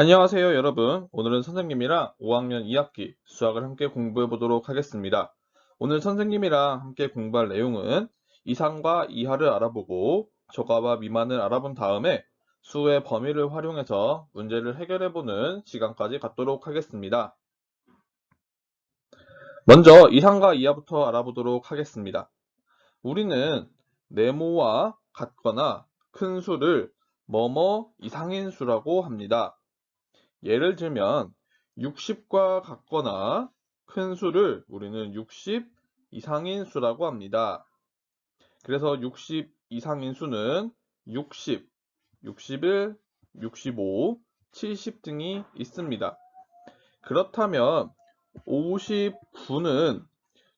안녕하세요, 여러분. 오늘은 선생님이랑 5학년 2학기 수학을 함께 공부해 보도록 하겠습니다. 오늘 선생님이랑 함께 공부할 내용은 이상과 이하를 알아보고 초과와 미만을 알아본 다음에 수의 범위를 활용해서 문제를 해결해 보는 시간까지 갖도록 하겠습니다. 먼저 이상과 이하부터 알아보도록 하겠습니다. 우리는 네모와 같거나 큰 수를 뭐뭐 이상인 수라고 합니다. 예를 들면 60과 같거나 큰 수를 우리는 60 이상인 수라고 합니다. 그래서 60 이상인 수는 60, 61, 65, 70 등이 있습니다. 그렇다면 59는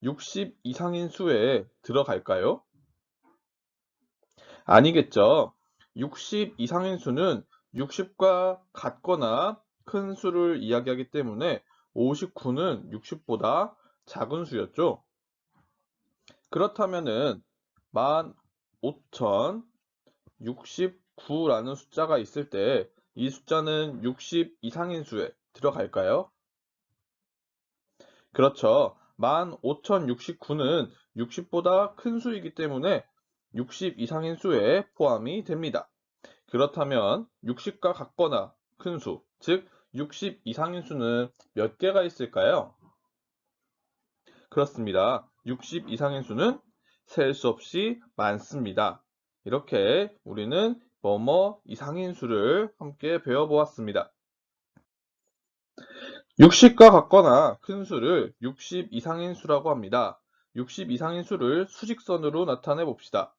60 이상인 수에 들어갈까요? 아니겠죠. 60 이상인 수는 60과 같거나 큰 수를 이야기하기 때문에 59는 60보다 작은 수였죠. 그렇다면은 15,069라는 숫자가 있을 때 이 숫자는 60 이상인 수에 들어갈까요? 그렇죠. 15,069는 60보다 큰 수이기 때문에 60 이상인 수에 포함이 됩니다. 그렇다면 60과 같거나 큰 수, 즉 60 이상인 수는 몇 개가 있을까요? 그렇습니다. 60 이상인 수는 셀 수 없이 많습니다. 이렇게 우리는 뭐뭐 이상인 수를 함께 배워보았습니다. 60과 같거나 큰 수를 60 이상인 수라고 합니다. 60 이상인 수를 수직선으로 나타내 봅시다.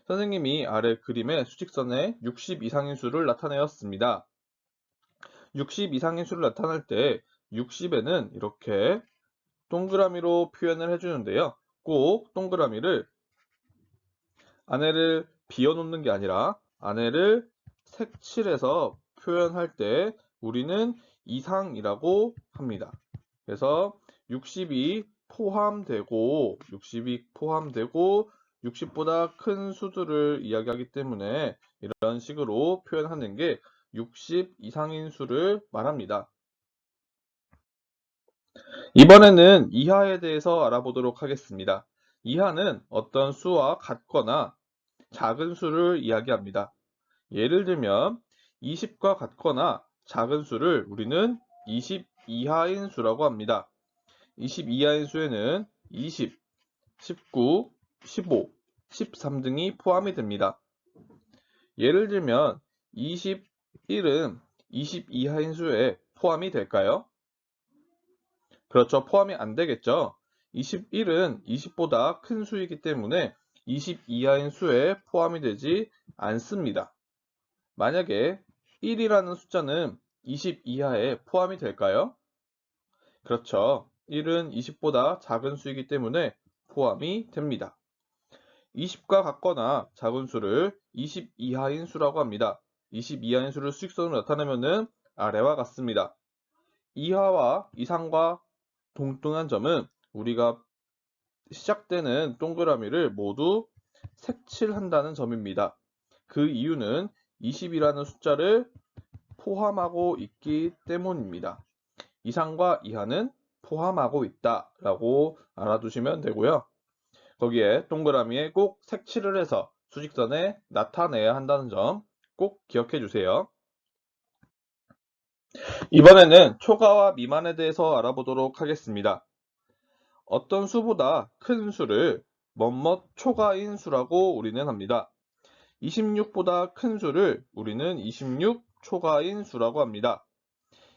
선생님이 아래 그림의 수직선에 60 이상인 수를 나타내었습니다. 60 이상인 수를 나타낼 때 60에는 이렇게 동그라미로 표현을 해주는데요. 꼭 동그라미를 안에를 비워놓는 게 아니라 안에를 색칠해서 표현할 때 우리는 이상이라고 합니다. 그래서 60이 포함되고 60보다 큰 수들을 이야기하기 때문에 이런 식으로 표현하는 게 60 이상인 수를 말합니다. 이번에는 이하에 대해서 알아보도록 하겠습니다. 이하는 어떤 수와 같거나 작은 수를 이야기합니다. 예를 들면 20과 같거나 작은 수를 우리는 20 이하인 수라고 합니다. 20 이하인 수에는 20, 19, 15, 13 등이 포함이 됩니다. 예를 들면 21은 20 이하인 수에 포함이 될까요? 그렇죠. 포함이 안 되겠죠. 21은 20보다 큰 수이기 때문에 20 이하인 수에 포함이 되지 않습니다. 만약에 1이라는 숫자는 20 이하에 포함이 될까요? 그렇죠. 1은 20보다 작은 수이기 때문에 포함이 됩니다. 20과 같거나 작은 수를 20 이하인 수라고 합니다. 20 이하인 수를 수직선으로 나타내면은 아래와 같습니다. 이하와 이상과 동등한 점은 우리가 시작되는 동그라미를 모두 색칠한다는 점입니다. 그 이유는 20이라는 숫자를 포함하고 있기 때문입니다. 이상과 이하는 포함하고 있다라고 알아두시면 되고요. 거기에 동그라미에 꼭 색칠을 해서 수직선에 나타내야 한다는 점 꼭 기억해 주세요. 이번에는 초과와 미만에 대해서 알아보도록 하겠습니다. 어떤 수보다 큰 수를 뭐뭐 초과인 수라고 우리는 합니다. 26보다 큰 수를 우리는 26 초과인 수라고 합니다.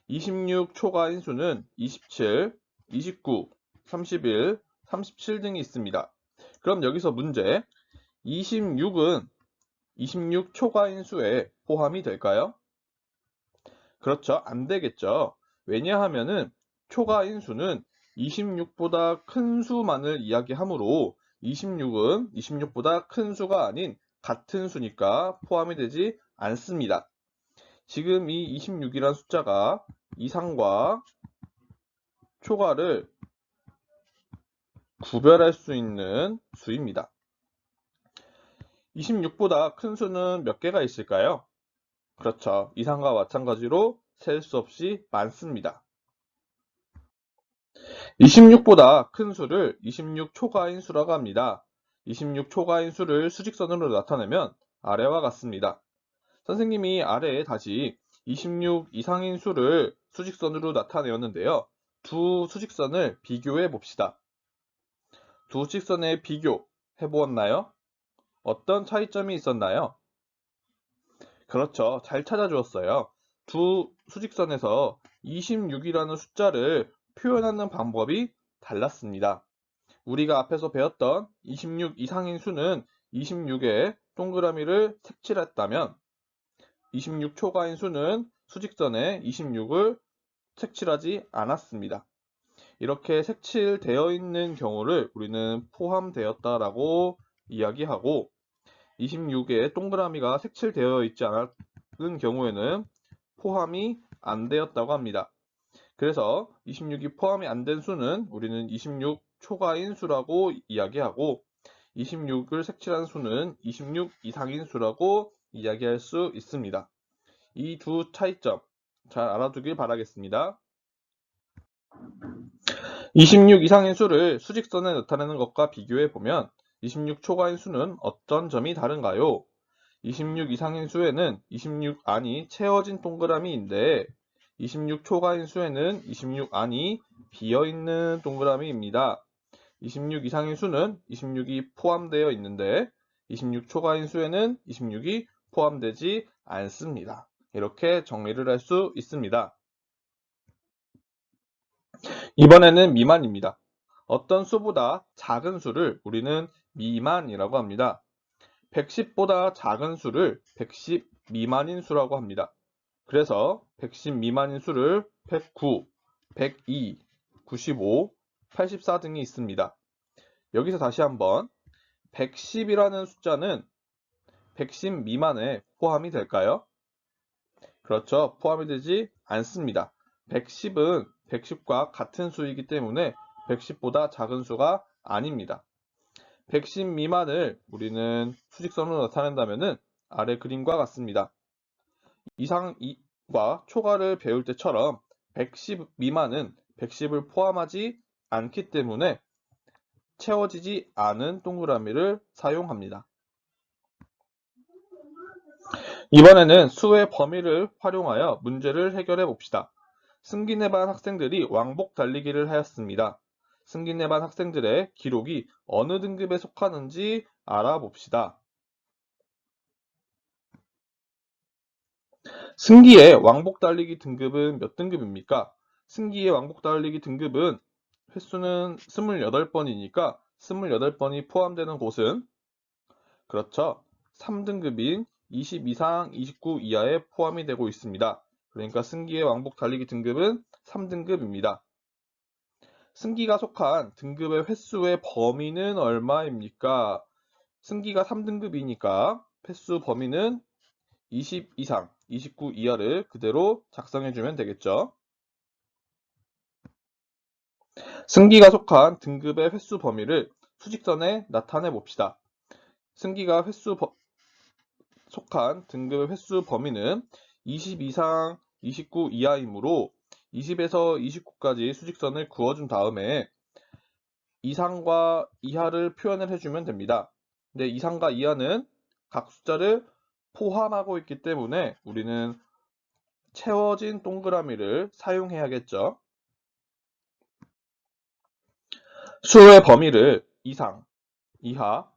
26 초과인 수는 27, 29, 31, 37 등이 있습니다. 그럼 여기서 문제, 26은 26 초과인 수에 포함이 될까요? 그렇죠. 안 되겠죠. 왜냐하면은 초과인 수는 26보다 큰 수만을 이야기하므로 26은 26보다 큰 수가 아닌 같은 수니까 포함이 되지 않습니다. 지금 이 26이란 숫자가 이상과 초과를 구별할 수 있는 수입니다. 26보다 큰 수는 몇 개가 있을까요? 그렇죠. 이상과 마찬가지로 셀 수 없이 많습니다. 26보다 큰 수를 26 초과인 수라고 합니다. 26 초과인 수를 수직선으로 나타내면 아래와 같습니다. 선생님이 아래에 다시 26 이상인 수를 수직선으로 나타내었는데요. 두 수직선을 비교해 봅시다. 두 수직선의 비교해 보았나요? 어떤 차이점이 있었나요? 그렇죠. 잘 찾아주었어요. 두 수직선에서 26이라는 숫자를 표현하는 방법이 달랐습니다. 우리가 앞에서 배웠던 26 이상인 수는 26에 동그라미를 색칠했다면 26 초과인 수는 수직선에 26을 색칠하지 않았습니다. 이렇게 색칠되어 있는 경우를 우리는 포함되었다라고 이야기하고 26에 동그라미가 색칠되어 있지 않은 경우에는 포함이 안 되었다고 합니다. 그래서 26이 포함이 안 된 수는 우리는 26 초과인 수라고 이야기하고 26을 색칠한 수는 26 이상인 수라고 이야기할 수 있습니다. 이 두 차이점 잘 알아두길 바라겠습니다. 26 이상인 수를 수직선에 나타내는 것과 비교해 보면 26 초과인 수는 어떤 점이 다른가요? 26 이상인 수에는 26 안이 채워진 동그라미인데 26 초과인 수에는 26 안이 비어있는 동그라미입니다. 26 이상인 수는 26이 포함되어 있는데 26 초과인 수에는 26이 포함되지 않습니다. 이렇게 정리를 할 수 있습니다. 이번에는 미만입니다. 어떤 수보다 작은 수를 우리는 미만이라고 합니다. 110보다 작은 수를 110 미만인 수라고 합니다. 그래서 110 미만인 수를 109, 102, 95, 84 등이 있습니다. 여기서 다시 한번 110이라는 숫자는 110 미만에 포함이 될까요? 그렇죠. 포함이 되지 않습니다. 110은 110과 같은 수이기 때문에 110보다 작은 수가 아닙니다. 110 미만을 우리는 수직선으로 나타낸다면 아래 그림과 같습니다. 이상과 초과를 배울 때처럼 110 미만은 110을 포함하지 않기 때문에 채워지지 않은 동그라미를 사용합니다. 이번에는 수의 범위를 활용하여 문제를 해결해 봅시다. 승기네 반 학생들이 왕복 달리기를 하였습니다. 승기네 반 학생들의 기록이 어느 등급에 속하는지 알아봅시다. 승기의 왕복 달리기 등급은 몇 등급입니까? 승기의 왕복 달리기 등급은 횟수는 28번이니까 28번이 포함되는 곳은 그렇죠. 3등급인 20 이상 29 이하에 포함이 되고 있습니다. 그러니까 승기의 왕복 달리기 등급은 3등급입니다. 승기가 속한 등급의 횟수의 범위는 얼마입니까? 승기가 3등급이니까 횟수 범위는 20 이상, 29 이하를 그대로 작성해주면 되겠죠. 승기가 속한 등급의 횟수 범위를 수직선에 나타내 봅시다. 승기가 속한 등급의 횟수 범위는 20 이상, 29 이하이므로 20에서 29까지 수직선을 그어준 다음에 이상과 이하를 표현을 해주면 됩니다. 근데 이상과 이하는 각 숫자를 포함하고 있기 때문에 우리는 채워진 동그라미를 사용해야겠죠. 수의 범위를 이상, 이하,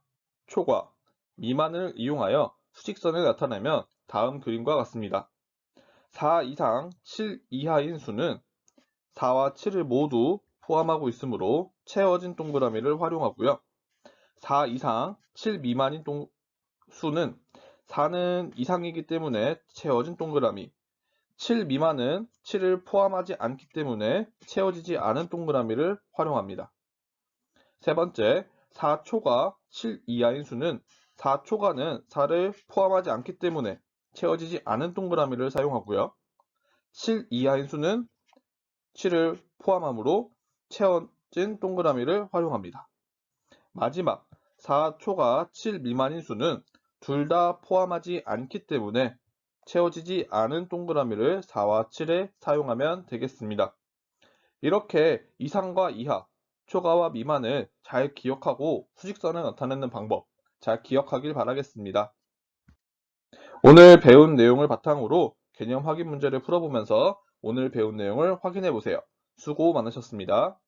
초과, 미만을 이용하여 수직선에 나타내면 다음 그림과 같습니다. 4 이상 7 이하인 수는 4와 7을 모두 포함하고 있으므로 채워진 동그라미를 활용하고요. 4 이상 7 미만인 수는 4는 이상이기 때문에 채워진 동그라미, 7 미만은 7을 포함하지 않기 때문에 채워지지 않은 동그라미를 활용합니다. 세 번째, 4초가 7 이하인 수는 4초가는 4를 포함하지 않기 때문에 채워지지 않은 동그라미를 사용하고요. 7 이하인 수는 7을 포함하므로 채워진 동그라미를 활용합니다. 마지막 4초가 7 미만인 수는 둘 다 포함하지 않기 때문에 채워지지 않은 동그라미를 4와 7에 사용하면 되겠습니다. 이렇게 이상과 이하, 초과와 미만을 잘 기억하고 수직선을 나타내는 방법 잘 기억하길 바라겠습니다. 오늘 배운 내용을 바탕으로 개념 확인 문제를 풀어보면서 오늘 배운 내용을 확인해 보세요. 수고 많으셨습니다.